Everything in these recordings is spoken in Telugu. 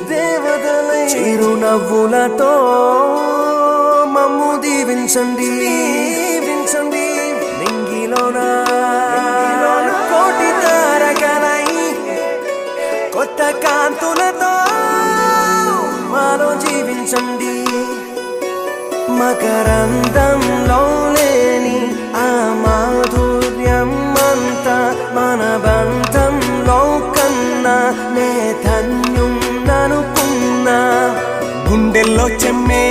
దేవతలై చిరునవ్వులతో మమ్ము దీవించండి నింగిలోన కోటి తారకలై కొత్త కాంతులతో మాలో జీవించండి మకరందంలో లేని ఆ మాధుర్యం అంతా మన బంధంలో కన్నా నే ధన్యున్ననుకున్నా గుండెల్లో చెమ్మే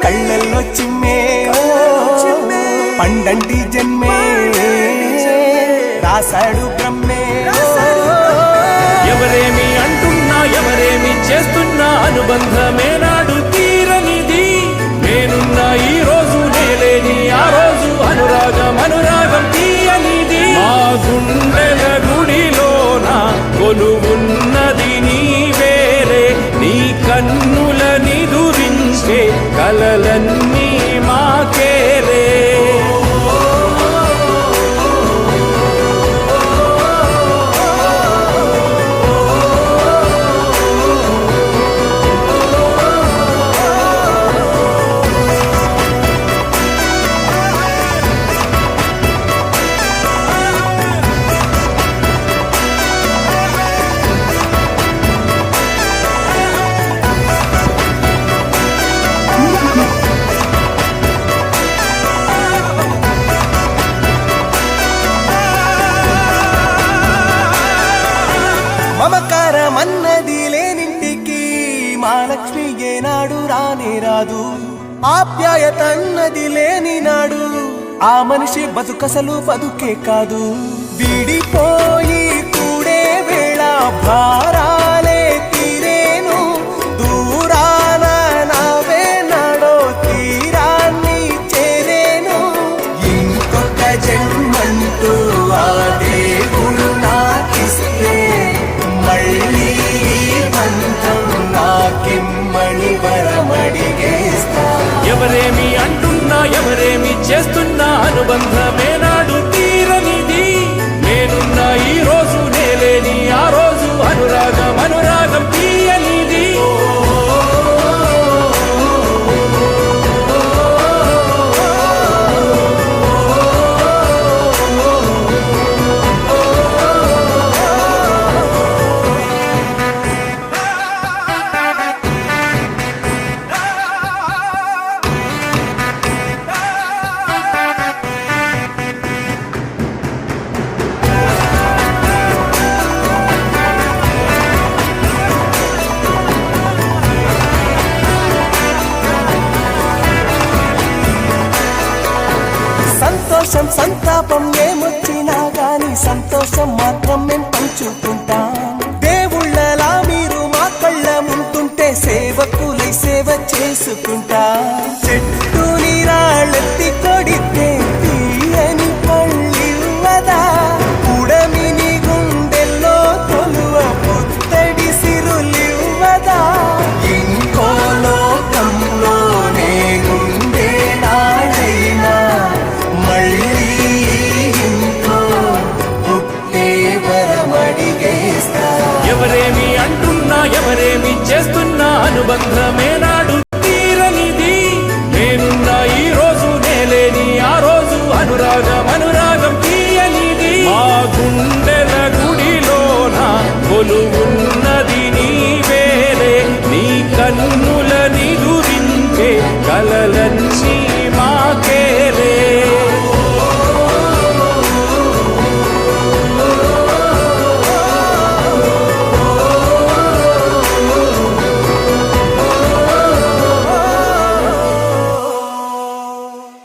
కళ్ళల్లో చిమ్మే పండంటి జన్మే రాశాడు బ్రహ్మే ఎవరేమి అంటున్నా ఎవరేమి చేస్తున్నా అనుబంధమే నాడు తీరనిది నేనున్నా ఈ రోజు నేలేని ఆ రోజు అనురాగం తీయనిది మా గుండెల గుడిలోన కొలువున్నది నీ వేరే నీ కన్నుల నిదురించే కలలన్నీ మాకేరే మమకారమన్నది లేనింటికి మహాలక్ష్మి ఏనాడు రానే రాదు ఆప్యాయత అన్నది లేని నాడు ఆ మనిషి బతుకసలు బతుకే కాదు విడిపోయి కూడే వేళ భారాలే తీరేను దూరాన నావే నాడో తీరాన్ని చేరేను ఇంకొక జన్మంటూ ఆ దేవుడు నాకిస్తే మళ్ళీ బంధం నాకిమ్మని వరమడిగేస్తా ఎవరేమి అంటున్నా ఎవరేమి చేస్తున్నా అనుబంధమే నాడు తీరనిది నేనున్నా ఈ రోజు నేలేని ఆ రోజు అనురాగం తీయనిది సంతోషం సంతాపం ఏమొచ్చినా గాని సంతోషం మాత్రం మేం పంచుకుంటాం దేవుళ్ళలా మీరు మా కళ్ళ ముంటుంటే సేవకులై సేవ చేసుకుంటా చెట్టు నీరాళ్ళెత్తి కొడితే తీయని పళ్ళివ్వదా ఉడమిని గుండెల్లో తొలువ పుత్తడి సిరులివ్వదా ఇంకో లోకంలోనే గుండె నాడైనా మళ్ళీ ఇంకో పుట్టే వరమడిగేస్తా ఎవరేమి అంటున్నా ఎవరేమి చేస్తున్నా అనుబంధమే నాడు తీరనిది నేనున్నా ఈ రోజు నేలేని ఆ రోజు అనురాగం తీయనిది మా గుండెల గుడిలోన కొలువున్నది నీ వేరే నీ కన్నుల నిదురించే కలలన్నీ